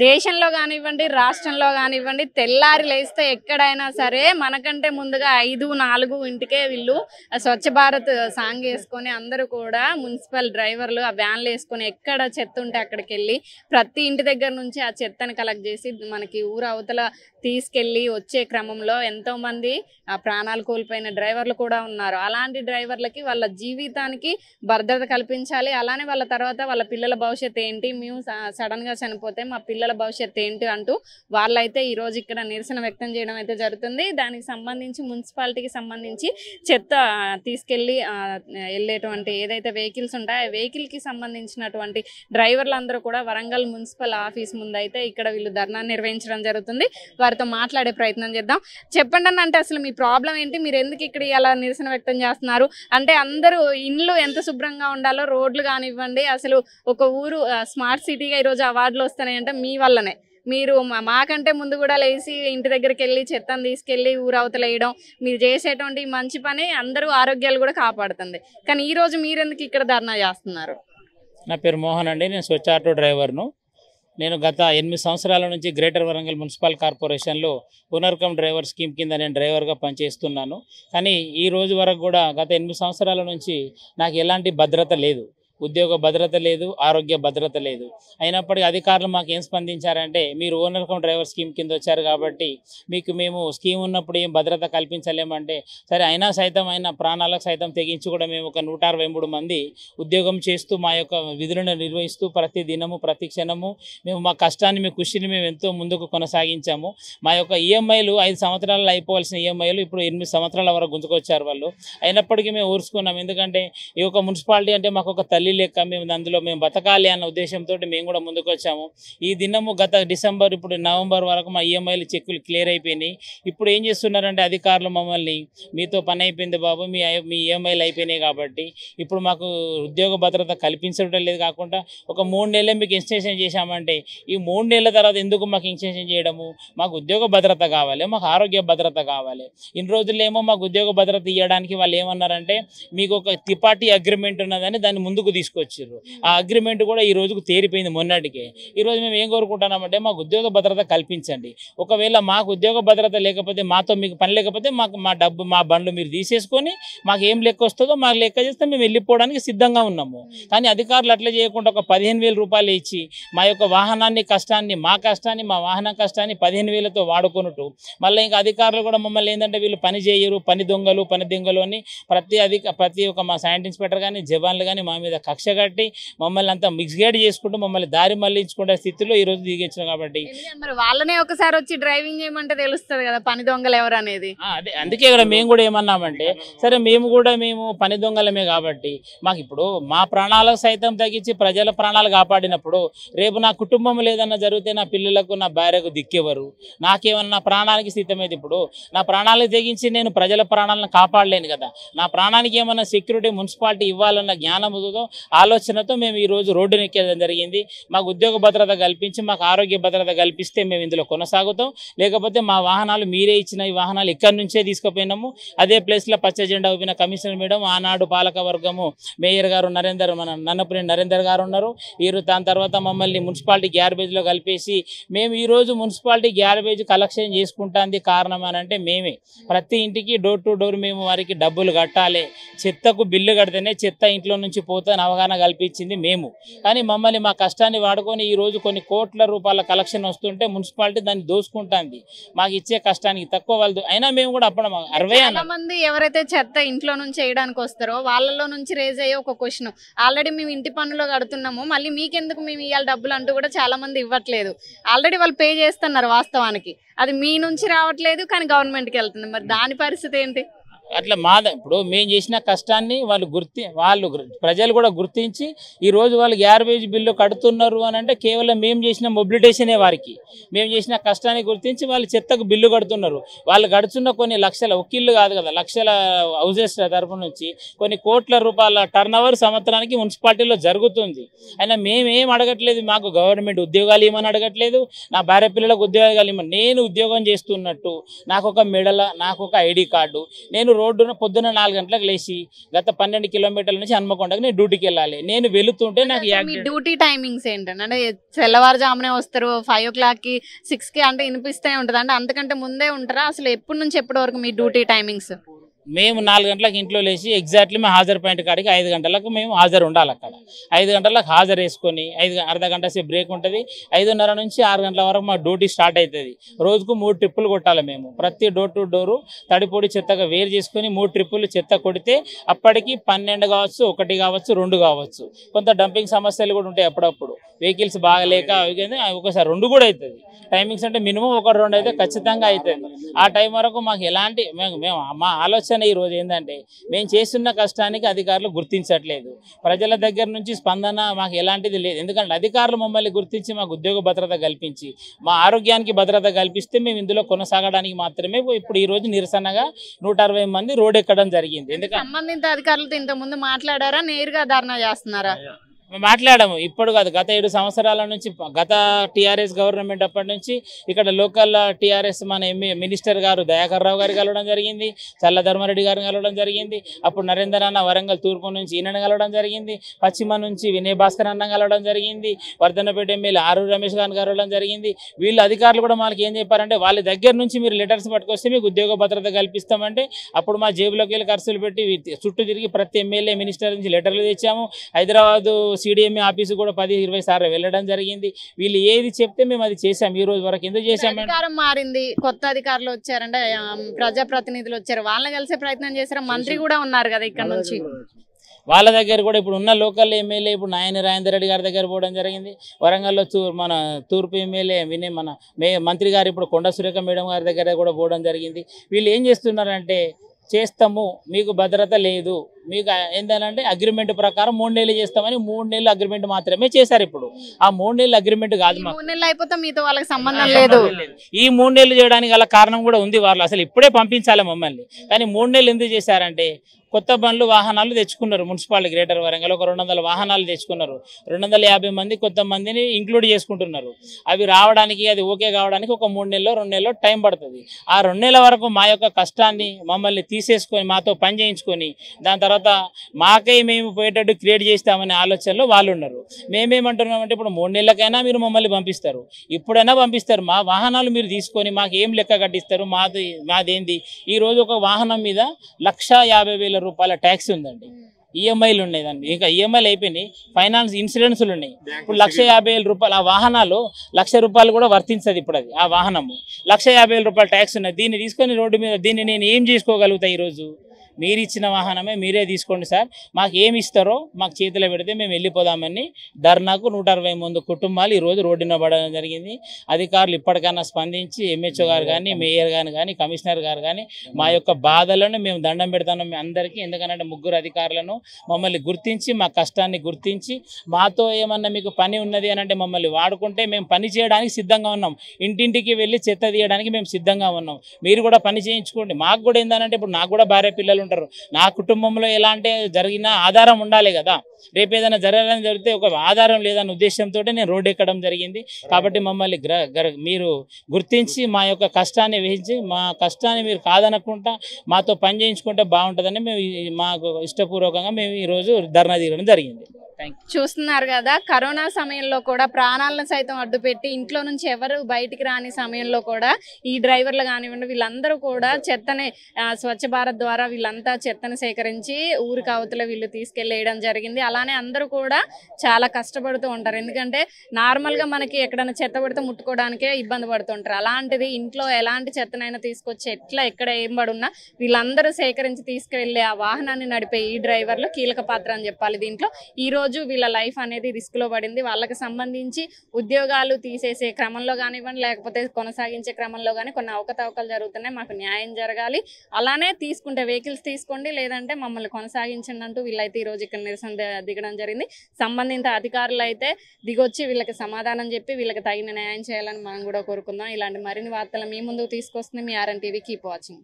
దేశంలో కానివ్వండి, రాష్ట్రంలో కానివ్వండి, తెల్లారి లేస్తే ఎక్కడైనా సరే మనకంటే ముందుగా 5, 4 ఇంటికే వీళ్ళు స్వచ్ఛ భారత్ సాంగ్ వేసుకొని అందరూ కూడా మున్సిపల్ డ్రైవర్లు ఆ వ్యాన్లు వేసుకొని ఎక్కడ చెత్త ఉంటే అక్కడికి వెళ్ళి ప్రతి ఇంటి దగ్గర నుంచి ఆ చెత్తని కలెక్ట్ చేసి మనకి ఊరు అవతల తీసుకెళ్ళి వచ్చే క్రమంలో ఎంతో మంది ప్రాణాలు కోల్పోయిన డ్రైవర్లు కూడా ఉన్నారు. అలాంటి డ్రైవర్లకి వాళ్ళ జీవితానికి భద్రత కల్పించాలి. అలానే వాళ్ళ తర్వాత వాళ్ళ పిల్లల భవిష్యత్తు ఏంటి, మేము సడన్ గా చనిపోతే మా పిల్లల భవిష్యత్తు ఏంటి అంటూ వాళ్ళైతే ఈ రోజు ఇక్కడ నిరసన వ్యక్తం చేయడం అయితే జరుగుతుంది. దానికి సంబంధించి మున్సిపాలిటీకి సంబంధించి చెత్త తీసుకెళ్లి వెళ్ళేటువంటి ఏదైతే వెహికల్స్ ఉంటాయో ఆ వెహికల్ కి సంబంధించినటువంటి డ్రైవర్లందరూ కూడా వరంగల్ మున్సిపల్ ఆఫీస్ ముందు అయితే ఇక్కడ వీళ్ళు ధర్నా నిర్వహించడం జరుగుతుంది. వారితో మాట్లాడే ప్రయత్నం చేద్దాం. చెప్పండి అన్న, అంటే అసలు మీ ప్రాబ్లం ఏంటి, మీరు ఎందుకు ఇక్కడ ఇలా నిరసన వ్యక్తం చేస్తున్నారు? అంటే అందరూ ఇండ్లు ఎంత శుభ్రంగా ఉండాలో, రోడ్లు కానివ్వండి, అసలు ఒక ఊరు స్మార్ట్ సిటీగా ఈరోజు అవార్డులు వస్తున్నాయంటే మీ వల్లనే. మీరు మాకంటే ముందు కూడా లేచి ఇంటి దగ్గరికి వెళ్ళి చెత్తను తీసుకెళ్ళి ఊరవతల వేయడం, మీరు చేసేటువంటి మంచి పని అందరూ ఆరోగ్యాలు కూడా కాపాడుతుంది. కానీ ఈ రోజు మీరెందుకు ఇక్కడ ధర్నా చేస్తున్నారు? నా పేరు మోహన్ అండి, నేను స్వచ్ఛ ఆటో డ్రైవర్ను. నేను గత 8 సంవత్సరాల నుంచి గ్రేటర్ వరంగల్ మున్సిపల్ కార్పొరేషన్లో పునర్కమ్ డ్రైవర్ స్కీమ్ కింద నేను డ్రైవర్గా పనిచేస్తున్నాను. కానీ ఈ రోజు వరకు కూడా గత 8 సంవత్సరాల నుంచి నాకు ఎలాంటి భద్రత లేదు, ఉద్యోగ భద్రత లేదు, ఆరోగ్య భద్రత లేదు. అయినప్పటికీ అధికారులు మాకు ఏం స్పందించారంటే, మీరు ఓనర్ కమ్ డ్రైవర్ స్కీమ్ కింద వచ్చారు కాబట్టి మీకు మేము స్కీమ్ ఉన్నప్పుడు ఏం భద్రత కల్పించలేమంటే, సరే అయినా సైతం ప్రాణాలకు సైతం తెగించి కూడా మేము ఒక 163 మంది ఉద్యోగం చేస్తూ మా యొక్క విధులను నిర్వహిస్తూ ప్రతి దినము ప్రతి క్షణము మేము మా కష్టాన్ని మీ కృషిని మేము ఎంతో ముందుకు కొనసాగించాము. మా యొక్క ఈఎంఐలు 5 సంవత్సరాలు అయిపోవాల్సిన ఈఎంఐలు ఇప్పుడు 8 సంవత్సరాల వరకు గుంజుకొచ్చారు వాళ్ళు. అయినప్పటికీ మేము ఊరుసుకున్నాం. ఎందుకంటే ఈ యొక్క మున్సిపాలిటీ అంటే మాకు ఒక తల్లి లెక్క, మేము అందులో మేము బతకాలి అన్న ఉద్దేశంతో మేము కూడా ముందుకు వచ్చాము. ఈ దినము గత డిసెంబర్ ఇప్పుడు నవంబర్ వరకు మా ఈఎంఐలు చెక్కులు క్లియర్ అయిపోయినాయి. ఇప్పుడు ఏం చేస్తున్నారంటే అధికారులు మమ్మల్ని, మీతో పని అయిపోయింది బాబు, మీ ఈఎంఐలు అయిపోయినాయి కాబట్టి ఇప్పుడు మాకు ఉద్యోగ భద్రత కల్పించడం లేదు, కాకుండా ఒక 3 నెలలు మీకు ఎక్స్టెన్షన్ చేశామంటే ఈ 3 నెలల తర్వాత ఎందుకు మాకు ఎక్స్టెన్షన్ చేయడము? మాకు ఉద్యోగ భద్రత కావాలి, మాకు ఆరోగ్య భద్రత కావాలి. ఇన్ని రోజులేమో మాకు ఉద్యోగ భద్రత ఇవ్వడానికి వాళ్ళు ఏమన్నారంటే, మీకు ఒక త్రిపాఠి అగ్రిమెంట్ ఉన్నదని దాన్ని ముందుకు తీసుకొచ్చారు. ఆ అగ్రిమెంట్ కూడా ఈ రోజుకు తేరిపోయింది మొన్నటికే. ఈరోజు మేము ఏం కోరుకుంటున్నామంటే, మాకు ఉద్యోగ భద్రత కల్పించండి. ఒకవేళ మాకు ఉద్యోగ భద్రత లేకపోతే, మాతో మీకు పని లేకపోతే మాకు మా డబ్బు మా బండ్లు మీరు తీసేసుకొని మాకు ఏం లెక్క వస్తుందో మాకు లెక్క చేస్తే మేము వెళ్ళిపోవడానికి సిద్ధంగా ఉన్నాము. కానీ అధికారులు అట్లా చేయకుండా ఒక 15,000 రూపాయలు ఇచ్చి మా యొక్క వాహనాన్ని కష్టాన్ని మా వాహనం కష్టాన్ని 15,000తో వాడుకున్నట్టు మళ్ళీ ఇంకా అధికారులు కూడా మమ్మల్ని ఏంటంటే వీళ్ళు పని చేయరు, పని దొంగలు అని ప్రతి ఒక్క మా సైంట్ ఇన్స్పెక్టర్ కానీ జవాన్లు కానీ మా మీద కక్ష కట్టి మమ్మల్ని అంతా మిక్స్గేట్ చేసుకుంటూ మమ్మల్ని దారి మళ్లించుకునే స్థితిలో ఈ రోజు దిగొచ్చాం. కాబట్టి మరి వాళ్ళనే ఒకసారి వచ్చి డ్రైవింగ్ చేయమంటే తెలుస్తుంది కదా పని దొంగలు ఎవరు అనేది. అదే అందుకే ఇక్కడ మేము కూడా ఏమన్నామంటే, సరే మేము పని దొంగలమే కాబట్టి మాకు ఇప్పుడు మా ప్రాణాలకు సైతం తగ్గించి ప్రజల ప్రాణాలు కాపాడినప్పుడు రేపు నా కుటుంబం లేదన్నా జరిగితే నా పిల్లలకు నా భార్యకు దిక్కెవరు? నాకేమన్నా ప్రాణానికి స్థితమైతే ఇప్పుడు నా ప్రాణాలకు తెగించి నేను ప్రజల ప్రాణాలను కాపాడలేను కదా. నా ప్రాణానికి ఏమన్నా సెక్యూరిటీ మున్సిపాలిటీ ఇవ్వాలన్న జ్ఞానంతో ఆలోచనతో మేము ఈరోజు రోడ్డును ఎక్కేయడం జరిగింది. మాకు ఉద్యోగ భద్రత కల్పించి మాకు ఆరోగ్య భద్రత కల్పిస్తే మేము ఇందులో కొనసాగుతాం. లేకపోతే మా వాహనాలు మీరే ఇచ్చిన ఈ వాహనాలు ఇక్కడి నుంచే తీసుకుపోయినాము. అదే ప్లేస్లో పచ్చ జెండా ఊపిన కమిషనర్ మేడం, ఆనాడు పాలక వర్గము మేయర్ గారు నన్నపురి నరేందర్ గారు ఉన్నారు. దాని తర్వాత మమ్మల్ని మున్సిపాలిటీ గ్యార్బేజ్లో కలిపేసి మేము ఈరోజు మున్సిపాలిటీ గ్యార్బేజ్ కలెక్షన్ చేసుకుంటాంది కారణం అని అంటే మేమే. ప్రతి ఇంటికి డోర్ టు డోర్ మేము వారికి డబ్బులు కట్టాలి, చెత్తకు బిల్లు కడితేనే చెత్త ఇంట్లో నుంచి పోతాను అవగాహన కల్పించింది మేము. కానీ మమ్మల్ని మా కష్టాన్ని వాడుకొని ఈరోజు కొన్ని కోట్ల రూపాయల కలెక్షన్ వస్తుంటే మున్సిపాలిటీ దాన్ని దోసుకుంటుంది. మాకు ఇచ్చే కష్టానికి తక్కువ వాళ్ళు అయినా మేము కూడా అప్పుడు 60 మంది ఎవరైతే చెత్త ఇంట్లో నుంచి చేయడానికి వస్తారో వాళ్ళలో నుంచి రేజ్ అయ్యే ఒక క్వశ్చన్, ఆల్రెడీ మేము ఇంటి పన్నులో కడుతున్నాము, మళ్ళీ మీకెందుకు మేము ఇవాళ డబ్బులు అంటూ కూడా చాలా మంది ఇవ్వట్లేదు. ఆల్రెడీ వాళ్ళు పే చేస్తున్నారు, వాస్తవానికి అది మీ నుంచి రావట్లేదు కానీ గవర్నమెంట్కి వెళ్తుంది. మరి దాని పరిస్థితి ఏంటి? అట్లా ఇప్పుడు మేము చేసిన కష్టాన్ని వాళ్ళు ప్రజలు కూడా గుర్తించి ఈరోజు వాళ్ళు గ్యార్బేజ్ బిల్లు కడుతున్నారు అని అంటే కేవలం మేము చేసిన మొబిలిటేషనే వారికి. మేము చేసిన కష్టాన్ని గుర్తించి వాళ్ళు చెత్తకు బిల్లు కడుతున్నారు. వాళ్ళు గడుచున్న కొన్ని లక్షల, ఒక్కిళ్ళు కాదు కదా, లక్షల హౌజెస్ తరఫు నుంచి కొన్ని కోట్ల రూపాయల టర్న్ ఓవర్ సంవత్సరానికి మున్సిపాలిటీలో జరుగుతుంది. అయినా మేమేం అడగట్లేదు, మాకు గవర్నమెంట్ ఉద్యోగాలు ఏమని అడగట్లేదు, నా భార్య పిల్లలకు ఉద్యోగాలు ఏమని. నేను ఉద్యోగం చేస్తున్నట్టు నాకు ఒక మెడల, నాకు ఒక ఐడి కార్డు, నేను రోడ్డున పొద్దున్న 4 గంటలకు లేచి గత 12 కిలోమీటర్ల నుంచి హన్మకొండకు నేను డ్యూటీకి వెళ్ళాలి. నేను వెళుతుంటే నాకు మీ డ్యూటీ టైమింగ్స్ ఏంటంటే అంటే తెల్లవారుజామునే వస్తారు 5 o'clockకి 6కి అంటే వినిపిస్తే ఉంటుంది అంటే అంతకంటే ముందే ఉంటారా? అసలు ఎప్పటి నుంచి ఎప్పటి వరకు మీ డ్యూటీ టైమింగ్స్? మేము 4 గంటలకు ఇంట్లో లేచి ఎగ్జాక్ట్లీ మేము హాజరు పాయింట్ కాడికి 5 గంటలకు మేము హాజరు ఉండాలి. అక్కడ 5 గంటలకు హాజరు వేసుకొని అర్ధ గంట సేపు బ్రేక్ ఉంటుంది. 5:30 నుంచి 6 గంటల వరకు మా డ్యూటీ స్టార్ట్ అవుతుంది. రోజుకు 3 ట్రిప్పులు కొట్టాలి మేము. ప్రతి డోర్ టు డోరు తడిపొడి చెత్తగా వేరు చేసుకొని 3 ట్రిప్పులు చెత్త కొడితే అప్పటికి 12 కావచ్చు, 1 కావచ్చు, 2 కావచ్చు. కొంత డంపింగ్ సమస్యలు కూడా ఉంటాయి అప్పుడప్పుడు. వెహికల్స్ బాగలేక ఒకసారి 2 కూడా అవుతుంది. టైమింగ్స్ అంటే మినిమం 1-2 అయితే ఖచ్చితంగా అవుతుంది. ఆ టైం వరకు మాకు ఎలాంటి మేము మా ఆలోచన ఈరోజు ఏంటంటే మేము చేస్తున్న కష్టానికి అధికారులు గుర్తించట్లేదు. ప్రజల దగ్గర నుంచి స్పందన మాకు ఎలాంటిది లేదు. ఎందుకంటే అధికారులు మమ్మల్ని గుర్తించి మాకు ఉద్యోగ భద్రత కల్పించి మా ఆరోగ్యానికి భద్రత కల్పిస్తే మేము ఇందులో కొనసాగడానికి మాత్రమే ఇప్పుడు ఈరోజు నిరసనగా 160 మంది రోడ్ ఎక్కడం జరిగింది. ఎందుకంటే సంబంధిత అధికారులతో ఇంతకుముందు మాట్లాడారా, నేరుగా ధర్నా చేస్తున్నారా? మేము మాట్లాడాము. ఇప్పుడు కాదు, గత 7 సంవత్సరాల నుంచి గత టీఆర్ఎస్ గవర్నమెంట్ అప్పటి నుంచి ఇక్కడ లోకల్ టీఆర్ఎస్ మన మినిస్టర్ గారు దయాకర్ రావు గారు కలవడం జరిగింది, చల్ల ధర్మారెడ్డి గారిని కలవడం జరిగింది. అప్పుడు నరేందర్ అన్న వరంగల్ తూర్పు నుంచి ఈయనను కలవడం జరిగింది, పశ్చిమ నుంచి వినయ్ భాస్కర్ అన్న కలవడం జరిగింది, వర్ధన్నపేట ఎమ్మెల్యే ఆరు రమేష్ గారిని కలవడం జరిగింది. వీళ్ళు అధికారులు కూడా మనకి ఏం చెప్పారంటే వాళ్ళ దగ్గర నుంచి మీరు లెటర్స్ పట్టుకొస్తే మీకు ఉద్యోగ భద్రత కల్పిస్తామంటే అప్పుడు మా జేబులోకి వెళ్ళి ఖర్చులు పెట్టి చుట్టూ తిరిగి ప్రతి ఎమ్మెల్యే మినిస్టర్ నుంచి లెటర్లు తెచ్చాము. హైదరాబాద్ సిడిఎంఏ ఆఫీసు కూడా 10-20 సార్లు వెళ్ళడం జరిగింది. వీళ్ళు ఏది చెప్తే మేము అది చేసాం. ఈ రోజు వరకు ఎందుకు చేసామంటే అధికారం మారింది, కొత్త అధికారులు వచ్చారంటే ప్రజాప్రతినిధులు వచ్చారు, వాళ్ళని కలిసే ప్రయత్నం చేశారు. మంత్రి కూడా ఉన్నారు కదా ఇక్కడ నుంచి. వాళ్ళ దగ్గర కూడా ఇప్పుడు ఉన్న లోకల్ ఎమ్మెల్యే ఇప్పుడు నాయని రాజేందర్ రెడ్డి గారి దగ్గర పోవడం జరిగింది. వరంగల్లో మన తూర్పు ఎమ్మెల్యే మన మంత్రి గారు ఇప్పుడు కొండ సురేఖ మేడం గారి దగ్గర కూడా పోవడం జరిగింది. వీళ్ళు ఏం చేస్తున్నారంటే చేస్తాము, మీకు భద్రత లేదు, మీకు ఏంటంటే అగ్రిమెంట్ ప్రకారం 3 నెలలు చేస్తామని 3 నెలలు అగ్రిమెంట్ మాత్రమే చేశారు. ఇప్పుడు ఆ 3 నెలలు అగ్రిమెంట్ కాదు, 3 నెలలు అయిపోతే మీతో వాళ్ళకి సంబంధం లేదు. ఈ 3 నెలలు చేయడానికి గల కారణం కూడా ఉంది. వాళ్ళు అసలు ఇప్పుడే పంపించాలి మమ్మల్ని, కానీ 3 నెలలు ఎందుకు చేశారంటే కొత్త బండ్లు వాహనాలు తెచ్చుకున్నారు. మున్సిపాలిటీ గ్రేటర్ వరంగల్ ఒక 200 వాహనాలు తెచ్చుకున్నారు. 250 మంది కొత్త మందిని ఇంక్లూడ్ చేసుకుంటున్నారు. అవి రావడానికి అది ఓకే కావడానికి ఒక 3 నెలలో 2 నెలలో టైం పడుతుంది. ఆ 2 నెలల వరకు మా యొక్క కష్టాన్ని మమ్మల్ని తీసేసుకొని మాతో పని చేయించుకొని దాని తర్వాత మాకే మేము పోయేటట్టు క్రియేట్ చేస్తామనే ఆలోచనలో వాళ్ళు ఉన్నారు. మేమేమంటున్నామంటే ఇప్పుడు 3 నెలలకైనా మీరు మమ్మల్ని పంపిస్తారు, ఇప్పుడైనా పంపిస్తారు, మా వాహనాలు మీరు తీసుకొని మాకు ఏం లెక్క కట్టిస్తారు, మాదేంది. ఈరోజు ఒక వాహనం మీద 1,50,000 రూపాయల ట్యాక్స్ ఉందండి. ఈఎంఐలు ఉన్నాయి, దాన్ని ఇంకా ఈఎంఐలు అయిపోయినాయి, ఫైనాన్స్ ఇన్సూరెన్స్లు ఉన్నాయి. ఇప్పుడు 1,50,000 రూపాయలు ఆ వాహనాలు 1,00,000 రూపాయలు కూడా వర్తించదు. ఇప్పుడు అది ఆ వాహనము 1,50,000 రూపాయల ట్యాక్స్ ఉన్నది. దీన్ని తీసుకొని రోడ్డు మీద దీన్ని నేను ఏం చేసుకోగలుగుతా? ఈరోజు మీరు ఇచ్చిన వాహనమే మీరే తీసుకోండి సార్, మాకు ఏమి ఇస్తారో మాకు చేతిలో పెడితే మేము వెళ్ళిపోదామని ధర్నాకు 160 కుటుంబాలు ఈరోజు రోడ్డున పడడం జరిగింది. అధికారులు ఇప్పటికైనా స్పందించి ఎంహెచ్ఓ గారు కానీ మేయర్ గారు కానీ కమిషనర్ గారు కానీ మా యొక్క బాధలను మేము దండం పెడతాను మీ అందరికీ. ఎందుకంటే 3 అధికారులను మమ్మల్ని గుర్తించి మా కష్టాన్ని గుర్తించి మాతో ఏమన్నా మీకు పని ఉన్నది అని అంటే మమ్మల్ని వాడుకుంటే మేము పని చేయడానికి సిద్ధంగా ఉన్నాం. ఇంటింటికి వెళ్ళి చెత్త తీయడానికి మేము సిద్ధంగా ఉన్నాం. మీరు కూడా పని చేయించుకోండి. మాకు కూడా ఏంటంటే ఇప్పుడు నాకు కూడా భార్య పిల్లలు ఉంటారు, నా కుటుంబంలో ఎలాంటి జరిగిన ఆధారం ఉండాలి కదా. రేపు ఏదైనా జరగాలని జరిగితే ఒక ఆధారం లేదన్న ఉద్దేశంతో నేను రోడ్డు ఎక్కడం జరిగింది. కాబట్టి మమ్మల్ని మీరు గుర్తించి మా యొక్క కష్టాన్ని వహించి మా కష్టాన్ని మీరు కాదనకుండా మాతో పని చేయించుకుంటే బాగుంటుందని మేము మాకు ఇష్టపూర్వకంగా మేము ఈరోజు ధర్నా తీయడం జరిగింది. చూస్తున్నారు కదా, కరోనా సమయంలో కూడా ప్రాణాలను సైతం అడ్డుపెట్టి ఇంట్లో నుంచి ఎవరు బయటికి రాని సమయంలో కూడా ఈ డ్రైవర్లు కానివ్వండి వీళ్ళందరూ కూడా చెత్తని స్వచ్ఛ భారత్ ద్వారా వీళ్ళంతా చెత్తను సేకరించి ఊరికి అవతల వీళ్ళు తీసుకెళ్ళేయడం జరిగింది. అలానే అందరూ కూడా చాలా కష్టపడుతూ ఉంటారు. ఎందుకంటే నార్మల్గా మనకి ఎక్కడైనా చెత్త పడితే ముట్టుకోవడానికే ఇబ్బంది పడుతుంటారు. అలాంటిది ఇంట్లో ఎలాంటి చెత్తనైనా తీసుకొచ్చి ఎక్కడ ఏం పడున్నా వీళ్ళందరూ సేకరించి తీసుకువెళ్ళే ఆ వాహనాన్ని నడిపే ఈ డ్రైవర్లు కీలక పాత్ర అని చెప్పాలి. దీంట్లో ఈరోజు వీళ్ళ లైఫ్ అనేది రిస్క్ లో పడింది. వాళ్ళకి సంబంధించి ఉద్యోగాలు తీసేసే క్రమంలో కానివ్వండి లేకపోతే కొనసాగించే క్రమంలో కానీ కొన్ని అవకతవకలు జరుగుతున్నాయి. మాకు న్యాయం జరగాలి. అలానే తీసుకుంటే వెహికల్స్ తీసుకోండి, లేదంటే మమ్మల్ని కొనసాగించండి అంటూ వీళ్ళైతే ఈరోజు ఇక్కడ నిరసన దిగడం జరిగింది. సంబంధిత అధికారులు అయితే దిగొచ్చి వీళ్ళకి సమాధానం చెప్పి వీళ్ళకి తగిన న్యాయం చేయాలని మనం కూడా కోరుకుందాం. ఇలాంటి మరిన్ని వార్తలు మీ ముందుకు తీసుకొస్తుంది మీ RN TV. Keep watching.